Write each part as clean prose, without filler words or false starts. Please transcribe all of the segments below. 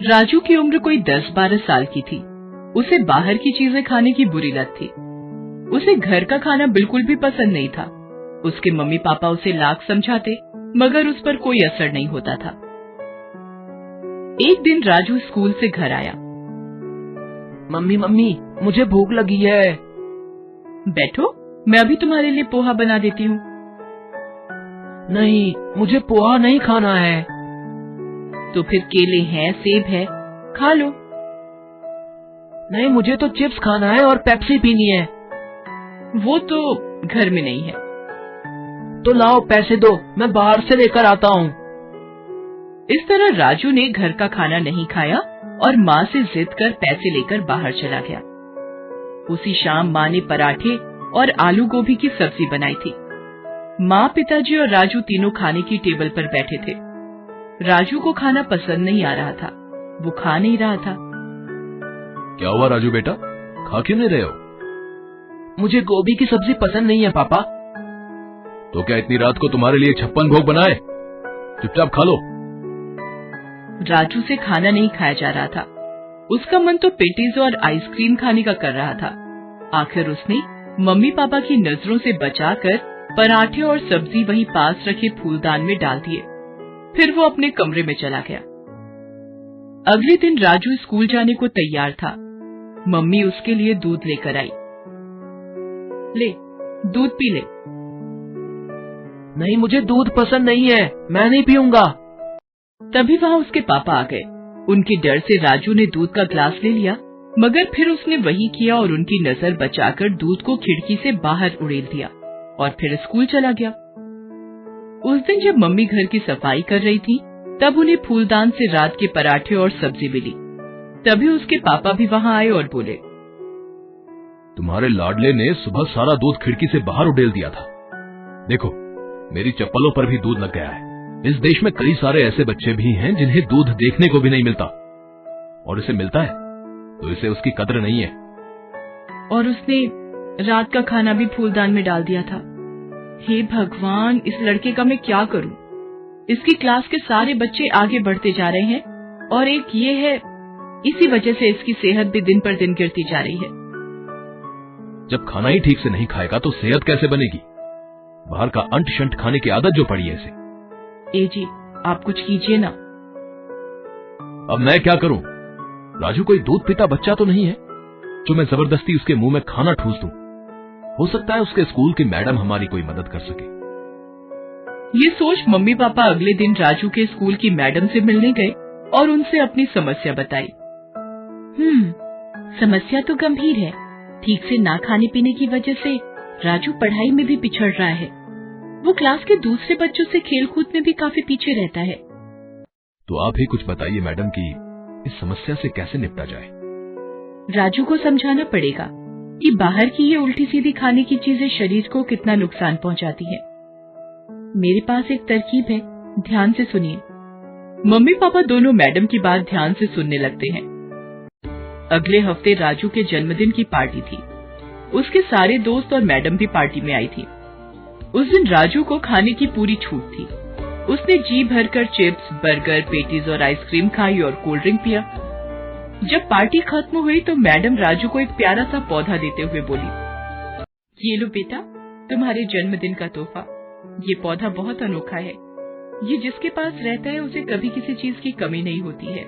राजू की उम्र कोई 10-12 साल की थी। उसे बाहर की चीजें खाने की बुरी लत थी। उसे घर का खाना बिल्कुल भी पसंद नहीं था। उसके मम्मी पापा उसे लाख समझाते, मगर उस पर कोई असर नहीं होता था। एक दिन राजू स्कूल से घर आया। मम्मी मम्मी, मुझे भूख लगी है। बैठो, मैं अभी तुम्हारे लिए पोहा बना देती हूँ। नहीं, मुझे पोहा नहीं खाना है। तो फिर केले हैं, सेब है, खा लो। नहीं, मुझे तो चिप्स खाना है और पेप्सी पीनी है। वो तो घर में नहीं है। तो लाओ, पैसे दो, मैं बाहर से लेकर आता हूँ। इस तरह राजू ने घर का खाना नहीं खाया और माँ से जिद कर पैसे लेकर बाहर चला गया। उसी शाम माँ ने पराठे और आलू गोभी की सब्जी बनाई थी। माँ, पिताजी और राजू तीनों खाने की टेबल पर बैठे थे। राजू को खाना पसंद नहीं आ रहा था। वो खा नहीं रहा था। क्या हुआ राजू बेटा, खा क्यों नहीं रहे हो? मुझे गोभी की सब्जी पसंद नहीं है पापा। तो क्या इतनी रात को तुम्हारे लिए 56 भोग बनाए? चुपचाप खा लो। राजू से खाना नहीं खाया जा रहा था। उसका मन तो पेटीज और आइसक्रीम खाने का कर रहा था। आखिर उसने मम्मी पापा की नजरों से बचाकर पराठे और सब्जी वहीं पास रखे फूलदान में डाल दिए। फिर वो अपने कमरे में चला गया। अगले दिन राजू स्कूल जाने को तैयार था। मम्मी उसके लिए दूध लेकर आई। ले, दूध पी ले। नहीं, मुझे दूध पसंद नहीं है, मैं नहीं पीऊंगा। तभी वहाँ उसके पापा आ गए। उनके डर से राजू ने दूध का ग्लास ले लिया, मगर फिर उसने वही किया और उनकी नजर बचाकर दूध को खिड़की से बाहर उड़ेल दिया और फिर स्कूल चला गया। उस दिन जब मम्मी घर की सफाई कर रही थी, तब उन्हें फूलदान से रात के पराठे और सब्जी मिली। तभी उसके पापा भी वहाँ आए और बोले, तुम्हारे लाडले ने सुबह सारा दूध खिड़की से बाहर उड़ेल दिया था। देखो, मेरी चप्पलों पर भी दूध लग गया है। इस देश में कई सारे ऐसे बच्चे भी हैं जिन्हें दूध देखने को भी नहीं मिलता, और इसे मिलता है तो इसे उसकी कद्र नहीं है। और उसने रात का खाना भी फूलदान में डाल दिया था। हे भगवान, इस लड़के का मैं क्या करूं? इसकी क्लास के सारे बच्चे आगे बढ़ते जा रहे हैं और एक ये है, इसी वजह से इसकी सेहत भी दिन पर दिन गिरती जा रही है। जब खाना ही ठीक से नहीं खाएगा तो सेहत कैसे बनेगी? बाहर का अंट शंट खाने की आदत जो पड़ी है इसे। ए जी, आप कुछ कीजिए ना। अब मैं क्या करूं? राजू कोई दूध पीता बच्चा तो नहीं है जो मैं जबरदस्ती उसके मुंह में खाना ठूस दूं। हो सकता है उसके स्कूल की मैडम हमारी कोई मदद कर सके। ये सोच मम्मी पापा अगले दिन राजू के स्कूल की मैडम से मिलने गए और उनसे अपनी समस्या बताई। समस्या तो गंभीर है। ठीक से ना खाने पीने की वजह से राजू पढ़ाई में भी पिछड़ रहा है। वो क्लास के दूसरे बच्चों से खेलकूद में भी काफी पीछे रहता है। तो आप ही कुछ बताइए मैडम कि इस समस्या से कैसे निपटा जाए। राजू को समझाना पड़ेगा कि बाहर की ये उल्टी सीधी खाने की चीजें शरीर को कितना नुकसान पहुंचाती है। मेरे पास एक तरकीब है, ध्यान से सुनिए। मम्मी पापा दोनों मैडम की बात ध्यान से सुनने लगते हैं। अगले हफ्ते राजू के जन्मदिन की पार्टी थी। उसके सारे दोस्त और मैडम भी पार्टी में आई थी। उस दिन राजू को खाने की पूरी छूट थी। उसने जी भरकर चिप्स, बर्गर, पेटीज और आइसक्रीम खाई और कोल्ड ड्रिंक पिया। जब पार्टी खत्म हुई तो मैडम राजू को एक प्यारा सा पौधा देते हुए बोली, ये लो बेटा, तुम्हारे जन्मदिन का तोहफा। ये पौधा बहुत अनोखा है। ये जिसके पास रहता है उसे कभी किसी चीज की कमी नहीं होती है।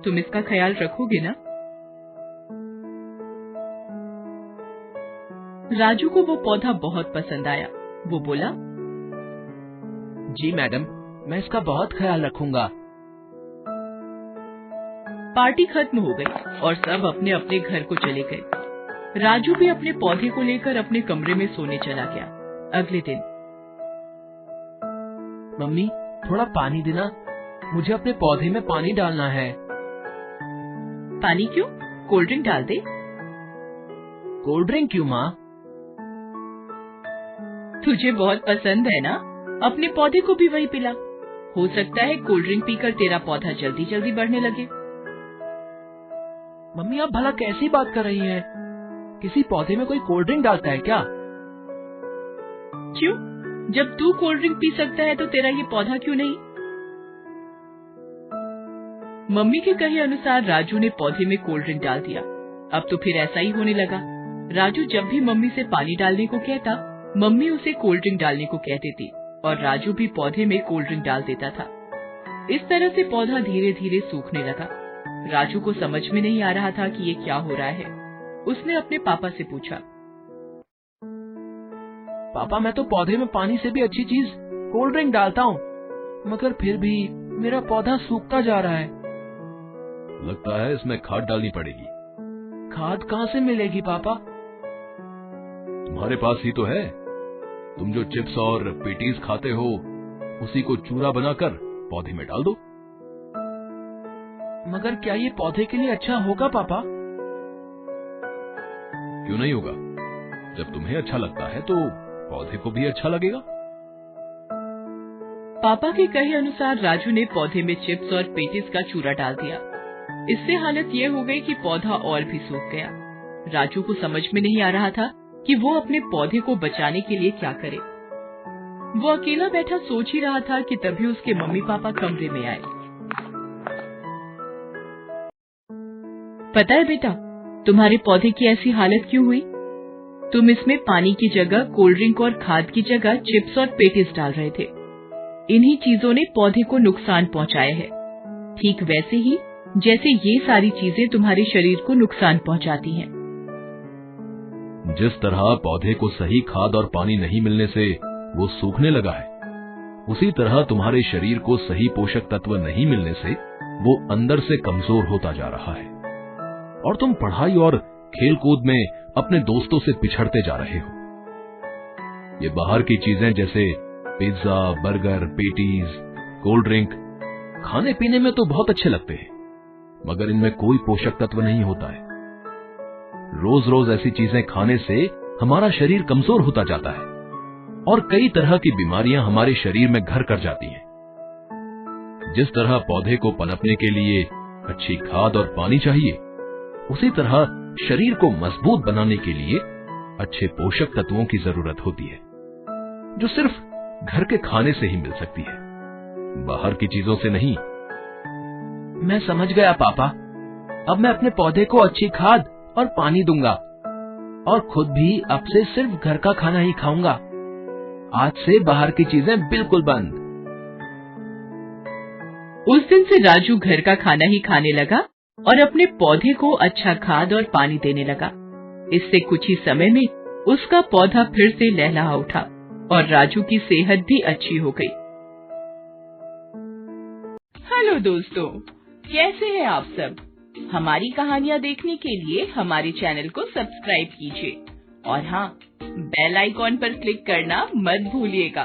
तुम इसका ख्याल रखोगे ना? राजू को वो पौधा बहुत पसंद आया। वो बोला, जी मैडम, मैं इसका बहुत ख्याल रखूंगा। पार्टी खत्म हो गई और सब अपने अपने घर को चले गए। राजू भी अपने पौधे को लेकर अपने कमरे में सोने चला गया। अगले दिन, मम्मी, थोड़ा पानी देना, मुझे अपने पौधे में पानी डालना है। पानी क्यों? कोल्ड ड्रिंक डाल दे। कोल्ड ड्रिंक क्यों माँ? तुझे बहुत पसंद है ना, अपने पौधे को भी वही पिला। हो सकता है कोल्ड ड्रिंक पीकर तेरा पौधा जल्दी जल्दी बढ़ने लगे। मम्मी, आप भला कैसी बात कर रही हैं? किसी पौधे में कोई कोल्ड ड्रिंक डालता है क्या? क्यों? जब तू कोल्ड ड्रिंक पी सकता है तो तेरा ये पौधा क्यों नहीं? मम्मी के कहे अनुसार राजू ने पौधे में कोल्ड ड्रिंक डाल दिया। अब तो फिर ऐसा ही होने लगा। राजू जब भी मम्मी से पानी डालने को कहता, मम्मी उसे कोल्ड ड्रिंक डालने को कह देती और राजू भी पौधे में कोल्ड ड्रिंक डाल देता था। इस तरह से पौधा धीरे धीरे सूखने लगा। राजू को समझ में नहीं आ रहा था कि ये क्या हो रहा है। उसने अपने पापा से पूछा, पापा मैं तो पौधे में पानी से भी अच्छी चीज कोल्ड ड्रिंक डालता हूँ, मगर फिर भी मेरा पौधा सूखता जा रहा है। लगता है इसमें खाद डालनी पड़ेगी। खाद कहाँ से मिलेगी पापा? तुम्हारे पास ही तो है। तुम जो चिप्स और पेटीज खाते हो उसी को चूरा बनाकर पौधे में डाल दो। मगर क्या ये पौधे के लिए अच्छा होगा पापा? क्यों नहीं होगा? जब तुम्हें अच्छा लगता है तो पौधे को भी अच्छा लगेगा। पापा के कहे अनुसार राजू ने पौधे में चिप्स और पेटीज का चूरा डाल दिया। इससे हालत ये हो गई कि पौधा और भी सूख गया। राजू को समझ में नहीं आ रहा था कि वो अपने पौधे को बचाने के लिए क्या करे। वो अकेला बैठा सोच ही रहा था कि तभी उसके मम्मी पापा कमरे में आए। पता है बेटा, तुम्हारे पौधे की ऐसी हालत क्यों हुई? तुम इसमें पानी की जगह कोल्ड ड्रिंक और खाद की जगह चिप्स और पेटीज डाल रहे थे। इन्हीं चीजों ने पौधे को नुकसान पहुंचाया है, ठीक वैसे ही जैसे ये सारी चीजें तुम्हारे शरीर को नुकसान पहुंचाती हैं। जिस तरह पौधे को सही खाद और पानी नहीं मिलने से वो सूखने लगा है, उसी तरह तुम्हारे शरीर को सही पोषक तत्व नहीं मिलने से वो अंदर से कमजोर होता जा रहा है और तुम पढ़ाई और खेल कूद में अपने दोस्तों से पिछड़ते जा रहे हो। ये बाहर की चीजें जैसे pizza, burger, patties, cold drink खाने पीने में तो बहुत अच्छे लगते हैं, मगर इनमें कोई पोषक तत्व नहीं होता है। रोज रोज ऐसी चीजें खाने से हमारा शरीर कमजोर होता जाता है और कई तरह की बीमारियां हमारे शरीर में घर कर जाती हैं। जिस तरह पौधे को पनपने के लिए अच्छी खाद और पानी चाहिए, उसी तरह शरीर को मजबूत बनाने के लिए अच्छे पोषक तत्वों की जरूरत होती है, जो सिर्फ घर के खाने से ही मिल सकती है, बाहर की चीजों से नहीं। मैं समझ गया पापा। अब मैं अपने पौधे को अच्छी खाद और पानी दूंगा और खुद भी अब से सिर्फ घर का खाना ही खाऊंगा। आज से बाहर की चीजें बिल्कुल बंद। उस दिन से राजू घर का खाना ही खाने लगा और अपने पौधे को अच्छा खाद और पानी देने लगा। इससे कुछ ही समय में उसका पौधा फिर से लहलहा उठा और राजू की सेहत भी अच्छी हो गई। हेलो दोस्तों, कैसे हैं आप सब? हमारी कहानियाँ देखने के लिए हमारे चैनल को सब्सक्राइब कीजिए और हाँ, बेल आइकॉन पर क्लिक करना मत भूलिएगा।